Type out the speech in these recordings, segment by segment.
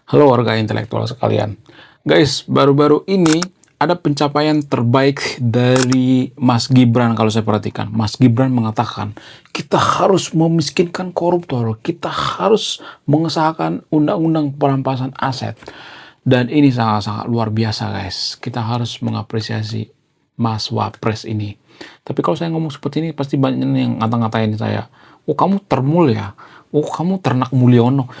Halo warga intelektual sekalian. Guys, baru-baru ini ada pencapaian terbaik dari Mas Gibran kalau saya perhatikan. Mas Gibran mengatakan, kita harus memiskinkan koruptor, kita harus mengesahkan undang-undang perampasan aset. Dan ini sangat-sangat luar biasa guys. Kita harus mengapresiasi Mas Wapres ini. Tapi kalau saya ngomong seperti ini, pasti banyak yang ngata-ngatain saya. Oh kamu termul ya? Oh kamu ternak Mulyono?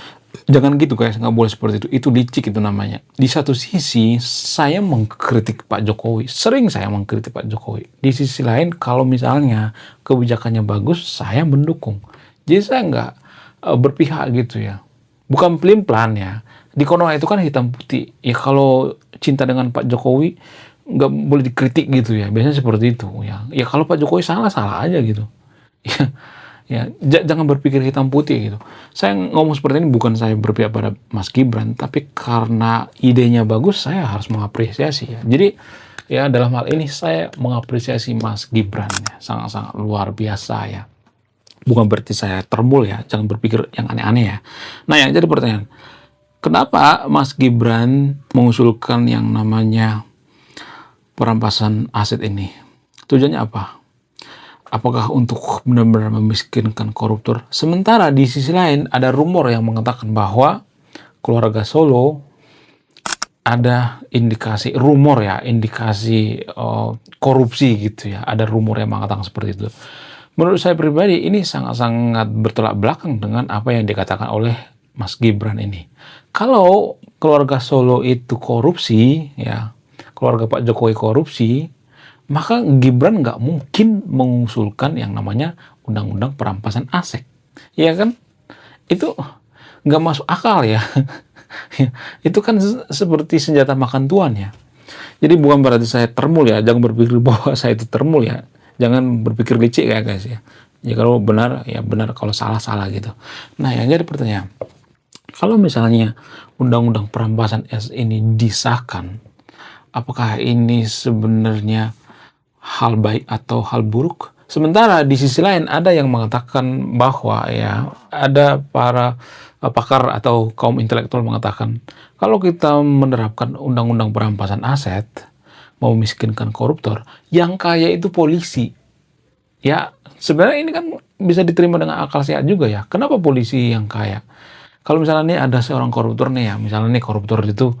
Jangan gitu guys, nggak boleh seperti itu. Itu licik itu namanya. Di satu sisi, saya mengkritik Pak Jokowi. Sering saya mengkritik Pak Jokowi. Di sisi lain, kalau misalnya kebijakannya bagus, saya mendukung. Jadi saya nggak berpihak gitu ya. Bukan pelin-pelan ya. Di Konoha itu kan hitam putih. Ya kalau cinta dengan Pak Jokowi, nggak boleh dikritik gitu ya. Biasanya seperti itu ya. Ya kalau Pak Jokowi salah, salah aja gitu. Ya, jangan berpikir hitam putih gitu. Saya ngomong seperti ini bukan saya berpihak pada Mas Gibran, tapi karena idenya bagus, saya harus mengapresiasi ya. Jadi ya dalam hal ini saya mengapresiasi Mas Gibran ya, sangat-sangat luar biasa ya. Bukan berarti saya termul ya, jangan berpikir yang aneh-aneh ya. Nah yang jadi pertanyaan, kenapa Mas Gibran mengusulkan yang namanya perampasan aset ini? Tujuannya apa? Apakah untuk benar-benar memiskinkan koruptor? Sementara di sisi lain ada rumor yang mengatakan bahwa keluarga Solo ada indikasi rumor ya, indikasi korupsi gitu ya. Ada rumor yang mengatakan seperti itu. Menurut saya pribadi ini sangat-sangat bertolak belakang dengan apa yang dikatakan oleh Mas Gibran ini. Kalau keluarga Solo itu korupsi ya, keluarga Pak Jokowi korupsi, maka Gibran nggak mungkin mengusulkan yang namanya undang-undang perampasan aset. Ya kan? Itu nggak masuk akal ya. Itu kan seperti senjata makan tuan ya. Jadi bukan berarti saya termul ya. Jangan berpikir bahwa saya itu termul ya. Jangan berpikir licik ya guys ya. Ya kalau benar, ya benar. Kalau salah, salah gitu. Nah yang jadi pertanyaan. Kalau misalnya undang-undang perampasan aset ini disahkan, apakah ini sebenarnya hal baik atau hal buruk? Sementara di sisi lain ada yang mengatakan bahwa ya ada para pakar atau kaum intelektual mengatakan kalau kita menerapkan undang-undang perampasan aset mau miskinkan koruptor, yang kaya itu polisi. Ya sebenarnya ini kan bisa diterima dengan akal sehat juga ya. Kenapa polisi yang kaya? Kalau misalnya nih ada seorang koruptor nih ya, misalnya nih koruptor itu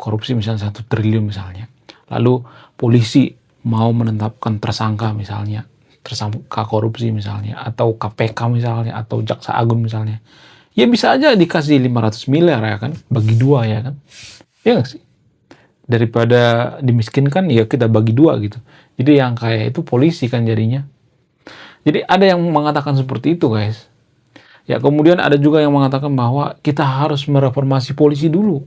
korupsi misalnya 1 triliun misalnya. Lalu polisi mau menetapkan tersangka misalnya, tersangka korupsi misalnya, atau KPK misalnya, atau Jaksa Agung misalnya. Ya bisa aja dikasih 500 miliar ya kan, bagi dua ya kan. Ya nggak sih? Daripada dimiskinkan ya kita bagi dua gitu. Jadi yang kaya itu polisi kan jadinya. Jadi ada yang mengatakan seperti itu guys. Ya, kemudian ada juga yang mengatakan bahwa kita harus mereformasi polisi dulu.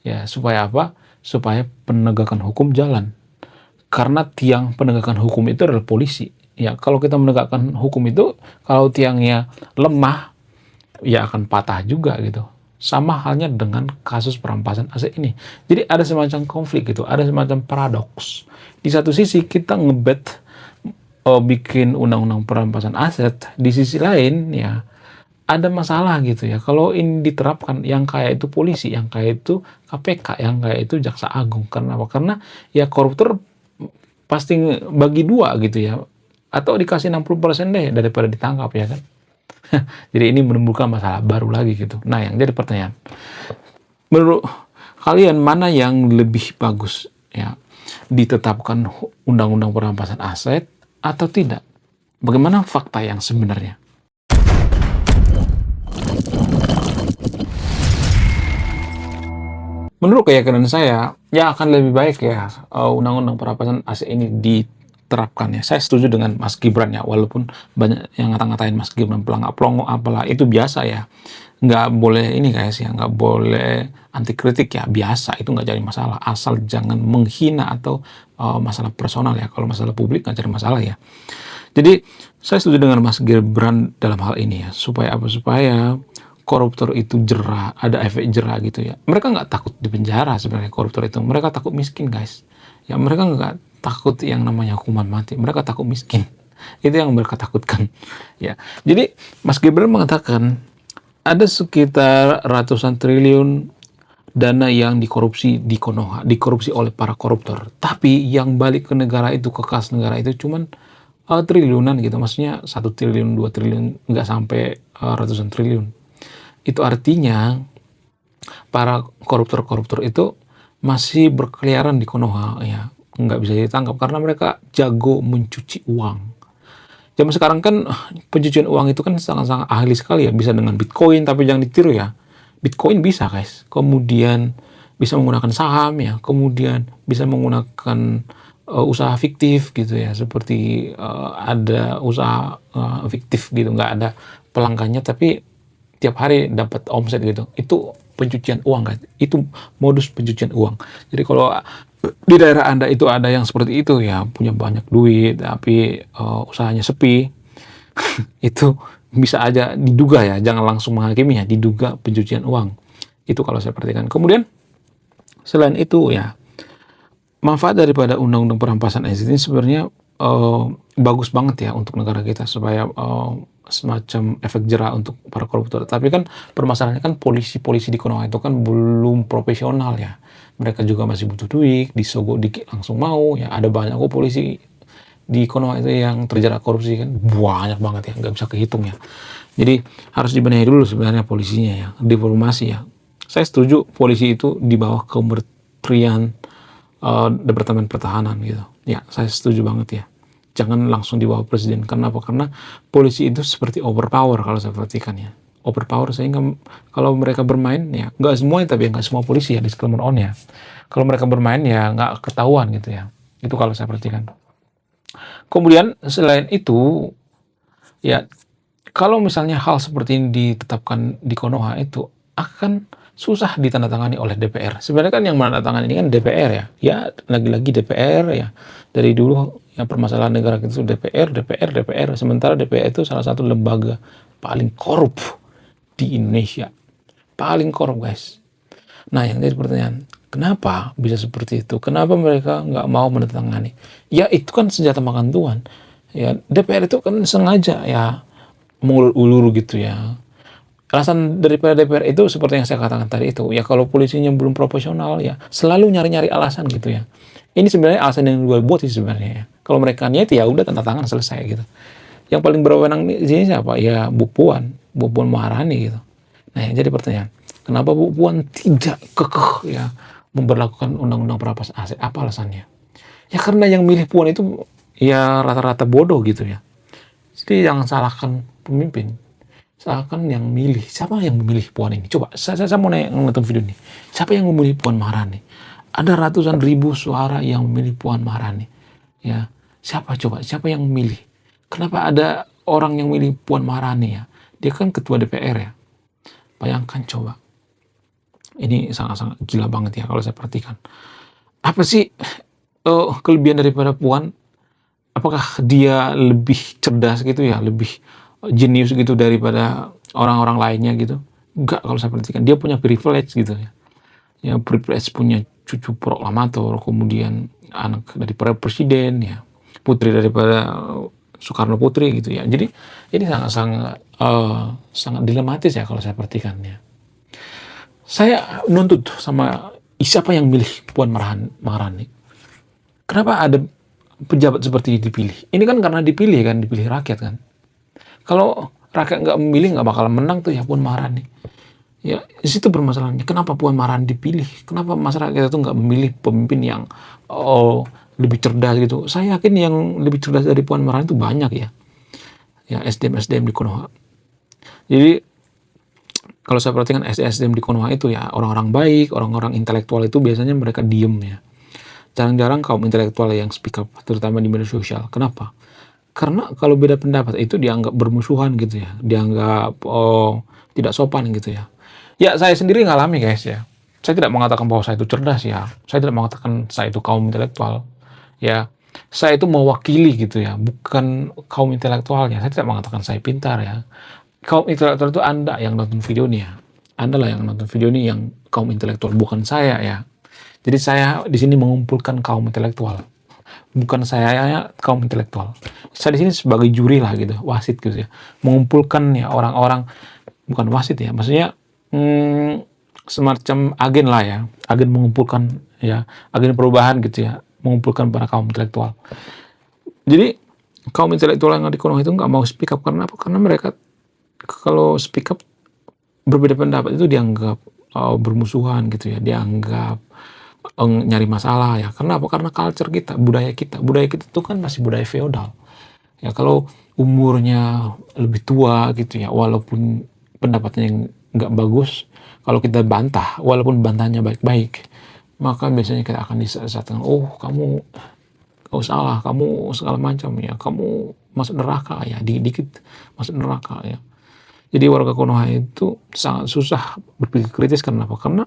Ya, supaya apa? Supaya penegakan hukum jalan. Karena tiang penegakan hukum itu adalah polisi. Ya, kalau kita menegakkan hukum itu, kalau tiangnya lemah, ya akan patah juga gitu. Sama halnya dengan kasus perampasan aset ini. Jadi ada semacam konflik gitu, ada semacam paradoks. Di satu sisi kita ngebet bikin undang-undang perampasan aset, di sisi lain ya ada masalah gitu ya. Kalau ini diterapkan, yang kaya itu polisi, yang kaya itu KPK, yang kaya itu Jaksa Agung. Karena apa? Karena ya koruptor pasti bagi dua gitu ya. Atau dikasih 60% deh daripada ditangkap ya kan. Jadi ini menimbulkan masalah baru lagi gitu. Nah yang jadi pertanyaan, menurut kalian mana yang lebih bagus ya? Ditetapkan undang-undang perampasan aset atau tidak? Bagaimana fakta yang sebenarnya? Menurut keyakinan saya, ya akan lebih baik ya undang-undang perampasan aset ini diterapkan ya. Saya setuju dengan Mas Gibran ya, walaupun banyak yang ngata-ngatain Mas Gibran pelangak-pelongo apalah, itu biasa ya. Nggak boleh ini guys ya, nggak boleh anti kritik ya, biasa, itu nggak jadi masalah. Asal jangan menghina atau masalah personal ya. Kalau masalah publik nggak jadi masalah ya. Jadi saya setuju dengan Mas Gibran dalam hal ini ya, supaya apa? Supaya koruptor itu jerah, ada efek jerah gitu ya. Mereka nggak takut di penjara sebenarnya koruptor itu. Mereka takut miskin guys. Ya mereka nggak takut yang namanya hukuman mati. Mereka takut miskin. Itu yang mereka takutkan. Ya. Jadi Mas Gibran mengatakan ada sekitar ratusan triliun dana yang dikorupsi di Konoha, dikorupsi oleh para koruptor. Tapi yang balik ke negara itu, ke kas negara itu cuman triliunan gitu. Maksudnya 1 triliun, 2 triliun, nggak sampai ratusan triliun. Itu artinya para koruptor-koruptor itu masih berkeliaran di Konoha ya, nggak bisa ditangkap karena mereka jago mencuci uang. Zaman sekarang kan pencucian uang itu kan sangat-sangat ahli sekali ya, bisa dengan Bitcoin, tapi jangan ditiru ya. Bitcoin bisa guys, kemudian bisa menggunakan saham ya, kemudian bisa menggunakan usaha fiktif gitu ya, seperti ada usaha fiktif gitu, nggak ada pelanggannya tapi tiap hari dapat omset gitu. Itu pencucian uang guys, itu modus pencucian uang. Jadi kalau di daerah Anda itu ada yang seperti itu ya, punya banyak duit tapi usahanya sepi, itu bisa aja diduga ya, jangan langsung menghakimi ya, diduga pencucian uang. Itu kalau saya perhatikan. Kemudian selain itu ya, manfaat daripada undang-undang perampasan aset ini sebenarnya bagus banget ya untuk negara kita supaya semacam efek jerah untuk para koruptor. Tapi kan permasalahannya kan polisi-polisi di Konoha itu kan belum profesional ya. Mereka juga masih butuh duit, disogok dikit langsung mau ya. Ada banyak kok polisi di Konoha itu yang terjerat korupsi kan, banyak banget ya, nggak bisa kehitung ya. Jadi harus dibenahi dulu sebenarnya polisinya ya, diplomasi ya. Saya setuju polisi itu di bawah Kementerian Departemen Pertahanan gitu. Ya, saya setuju banget ya. Jangan langsung di bawah presiden. Kenapa? Karena polisi itu seperti overpower kalau saya perhatikan ya. Overpower sehingga kalau mereka bermain ya, nggak semuanya tapi nggak semua polisi ya, disclaimer on ya. Kalau mereka bermain ya nggak ketahuan gitu ya. Itu kalau saya perhatikan. Kemudian selain itu ya, kalau misalnya hal seperti ini ditetapkan di Konoha itu akan susah ditandatangani oleh DPR. Sebenarnya kan yang menandatangani ini kan DPR ya. Ya, lagi-lagi DPR ya. Dari dulu yang permasalahan negara itu DPR, DPR, DPR. Sementara DPR itu salah satu lembaga paling korup di Indonesia. Paling korup guys. Nah, yang jadi pertanyaan, kenapa bisa seperti itu? Kenapa mereka nggak mau menandatangani? Ya, itu kan senjata makan tuan. Ya, DPR itu kan sengaja ya mengulur-ulur gitu ya. Alasan daripada DPR itu seperti yang saya katakan tadi itu, ya kalau polisinya belum profesional ya selalu nyari-nyari alasan gitu ya. Ini sebenarnya alasan yang gue buat sih sebenarnya ya. Kalau mereka niat ya udah tanda tangan selesai gitu. Yang paling berwenang di sini siapa? Ya Bu Puan Maharani gitu. Nah, yang jadi pertanyaan, kenapa Bu Puan tidak kekeh ya memberlakukan undang-undang perampasan aset? Apa alasannya? Ya karena yang milih Puan itu ya rata-rata bodoh gitu ya. Jadi jangan salahkan pemimpin, salahkan yang milih. Siapa yang memilih Puan ini? Coba, saya mau nonton video ini. Siapa yang memilih Puan Maharani? Ada ratusan ribu suara yang memilih Puan Maharani. Ya, siapa coba? Siapa yang memilih? Kenapa ada orang yang memilih Puan Maharani ya? Dia kan ketua DPR ya. Bayangkan coba. Ini sangat-sangat gila banget ya kalau saya perhatikan. Apa sih kelebihan daripada Puan? Apakah dia lebih cerdas gitu ya, lebih jenius gitu daripada orang-orang lainnya gitu? Enggak, kalau saya perhatikan dia punya privilege gitu ya. Ya privilege punya cucu proklamator, kemudian anak daripada presiden ya, putri daripada Soekarno Putri gitu ya. Jadi ini sangat-sangat sangat dilematis ya kalau saya perhatikan ya. Saya nuntut sama siapa yang milih Puan Maharani. Kenapa ada pejabat seperti ini dipilih? Ini kan karena dipilih kan, dipilih rakyat kan. Kalau rakyat nggak memilih nggak bakal menang tuh ya Puan Maharani. Ya, di situ permasalahannya. Kenapa Puan Maharani dipilih? Kenapa masyarakat itu nggak memilih pemimpin yang lebih cerdas gitu? Saya yakin yang lebih cerdas dari Puan Maharani itu banyak ya. Ya, SDM di Konoha. Jadi kalau saya perhatikan SDM di Konoha itu ya orang-orang baik, orang-orang intelektual itu biasanya mereka diem ya. Jarang-jarang kaum intelektual yang speak up, terutama di media sosial. Kenapa? Karena kalau beda pendapat itu dianggap bermusuhan gitu ya, dianggap tidak sopan gitu ya. Ya saya sendiri ngalami guys ya. Saya tidak mengatakan bahwa saya itu cerdas ya. Saya tidak mengatakan saya itu kaum intelektual. Ya, saya itu mewakili gitu ya, bukan kaum intelektualnya. Saya tidak mengatakan saya pintar ya. Kaum intelektual itu Anda yang nonton video ini ya. Anda lah yang nonton video ini yang kaum intelektual, bukan saya ya. Jadi saya di sini mengumpulkan kaum intelektual. Bukan saya kaum intelektual. Saya di sini sebagai juri lah gitu, wasit gitu ya. Mengumpulkan ya orang-orang, bukan wasit ya, maksudnya semacam agen lah ya, agen mengumpulkan ya, agen perubahan gitu ya, mengumpulkan para kaum intelektual. Jadi kaum intelektual yang di Konoha itu nggak mau speak up karena apa? Karena mereka kalau speak up berbeda pendapat itu dianggap bermusuhan gitu ya, dianggap nyari masalah ya. Karena apa? Karena culture kita, budaya kita itu kan masih budaya feodal. Ya kalau umurnya lebih tua gitu ya, walaupun pendapatnya yang nggak bagus, kalau kita bantah, walaupun bantahnya baik-baik, maka biasanya kita akan disesatkan, oh kamu salah, kamu segala macam ya, kamu masuk neraka ya, dikit-dikit masuk neraka ya. Jadi warga Konoha itu sangat susah berpikir kritis karena apa? Karena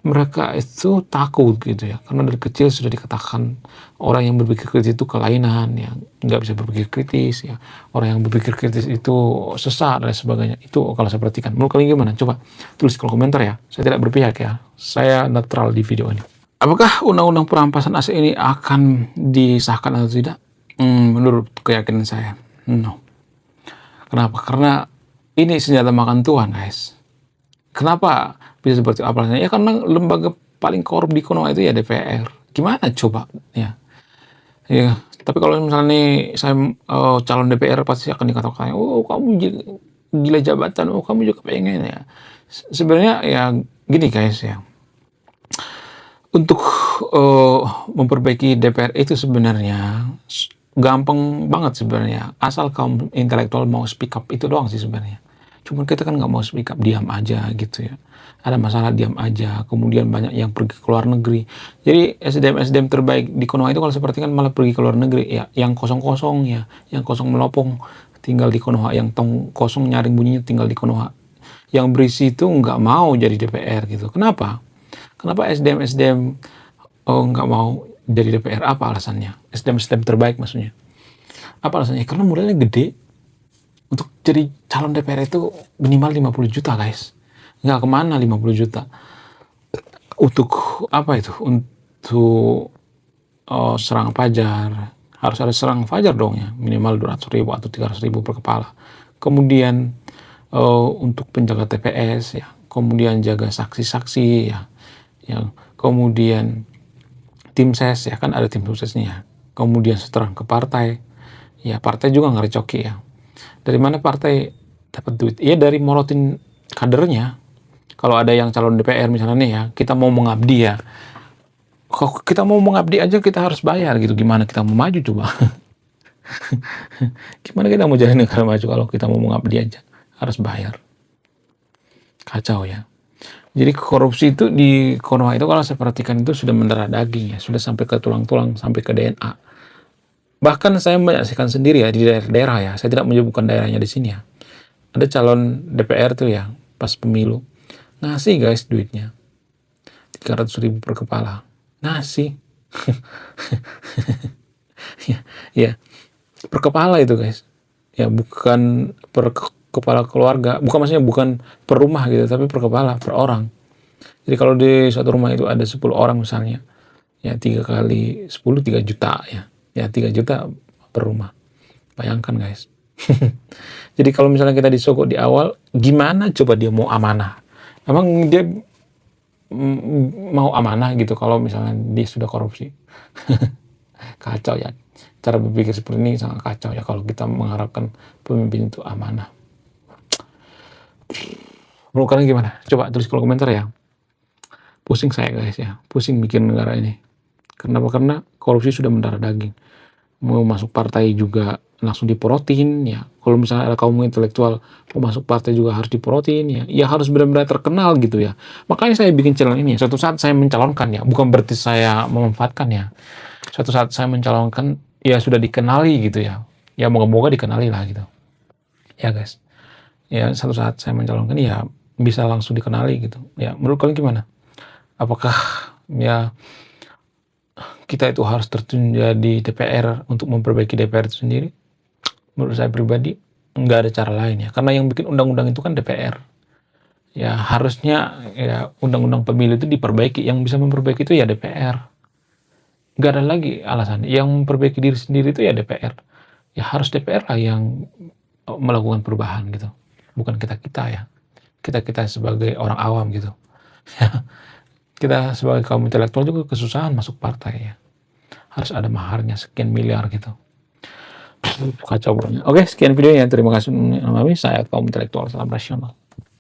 mereka itu takut gitu ya, karena dari kecil sudah dikatakan orang yang berpikir kritis itu kelainan ya, nggak bisa berpikir kritis ya, orang yang berpikir kritis itu sesat dan sebagainya. Itu kalau saya perhatikan. Menurut kalian gimana? Coba tulis di kolom komentar ya. Saya tidak berpihak ya, saya netral di video ini. Apakah undang-undang perampasan aset ini akan disahkan atau tidak? Menurut keyakinan saya, no. Kenapa? Karena ini senjata makan Tuhan, guys. Kenapa bisa seperti apa? Ya karena lembaga paling korup di Konoha itu ya DPR. Gimana coba? Ya, ya. Tapi kalau misalnya nih saya calon DPR pasti akan dikatakan, oh kamu gila jabatan, oh kamu juga pengen ya. Sebenarnya ya gini guys ya. Untuk memperbaiki DPR itu sebenarnya gampang banget sebenarnya. Asal kaum intelektual mau speak up, itu doang sih sebenarnya. Cuman kita kan nggak mau speak up, diam aja gitu ya. Ada masalah diam aja, kemudian banyak yang pergi ke luar negeri. Jadi SDM terbaik di Konoha itu kalau seperti kan malah pergi ke luar negeri ya, yang kosong-kosong ya, yang kosong melopong tinggal di Konoha, yang tong kosong nyaring bunyinya tinggal di Konoha. Yang berisi itu nggak mau jadi DPR gitu. Kenapa? Kenapa SDM nggak mau jadi DPR? Apa alasannya? SDM terbaik maksudnya. Apa alasannya? Karena modalnya gede. Untuk jadi calon DPR itu minimal 50 juta guys. Nggak kemana 50 juta. Untuk apa itu? Untuk serang fajar. Harus ada serang fajar dong ya. Minimal 200.000 atau 300.000 per kepala. Kemudian untuk penjaga TPS ya. Kemudian jaga saksi-saksi ya. Kemudian tim ses ya, kan ada tim suksesnya. Kemudian seterang ke partai ya, partai juga ngerecoki ya. Dari mana partai dapat duit? Ya dari morotin kadernya. Kalau ada yang calon DPR misalnya nih ya, kita mau mengabdi ya, kalau kita mau mengabdi aja kita harus bayar gitu. Gimana kita mau maju coba? Gimana kita mau jadi negara maju kalau kita mau mengabdi aja harus bayar? Kacau ya. Jadi korupsi itu di Konoha itu kalau saya perhatikan itu sudah mendarah daging ya, sudah sampai ke tulang-tulang, sampai ke DNA. Bahkan saya menyaksikan sendiri ya di daerah-daerah ya, saya tidak menyebutkan daerahnya di sini ya. Ada calon DPR tuh ya, pas pemilu, ngasih guys duitnya, 300.000 per kepala, ngasih. ya, ya, per kepala itu guys. Ya bukan per kepala keluarga, bukan maksudnya bukan per rumah gitu, tapi per kepala, per orang. Jadi kalau di satu rumah itu ada 10 orang misalnya, ya 3 kali 10 3 juta ya. Ya 3 juta per rumah. Bayangkan guys. Jadi kalau misalnya kita disogok di awal, gimana coba dia mau amanah? Emang dia mau amanah gitu kalau misalnya dia sudah korupsi? Kacau ya. Cara berpikir seperti ini sangat kacau ya kalau kita mengharapkan pemimpin itu amanah. Menurut kalian gimana? Coba tulis kolom komentar ya. Pusing saya guys ya, pusing bikin negara ini. Kenapa? Karena korupsi sudah mendarah daging. Mau masuk partai juga langsung diporotin ya. Kalau misalnya ada kaum intelektual mau masuk partai juga harus diporotin ya. Ya harus benar-benar terkenal gitu ya. Makanya saya bikin channel ini. Suatu saat saya mencalonkan ya, bukan berarti saya memanfaatkan ya. Suatu saat saya mencalonkan ya sudah dikenali gitu ya. Ya moga-moga dikenali lah gitu. Ya guys. Ya satu saat saya mencalonkan ya bisa langsung dikenali gitu. Ya menurut kalian gimana? Apakah ya kita itu harus terjun di DPR untuk memperbaiki DPR itu sendiri? Menurut saya pribadi nggak ada cara lain ya, karena yang bikin undang-undang itu kan DPR. Ya harusnya ya undang-undang pemilu itu diperbaiki, yang bisa memperbaiki itu ya DPR. Nggak ada lagi alasan. Yang memperbaiki diri sendiri itu ya DPR. Ya harus DPR lah yang melakukan perubahan gitu, bukan kita-kita ya. Kita-kita sebagai orang awam gitu. Kita sebagai kaum intelektual juga kesusahan masuk partai ya. Harus ada maharnya sekian miliar gitu. Kacau banget. Oke, sekian videonya. Terima kasih. Saya kaum intelektual, salam rasional.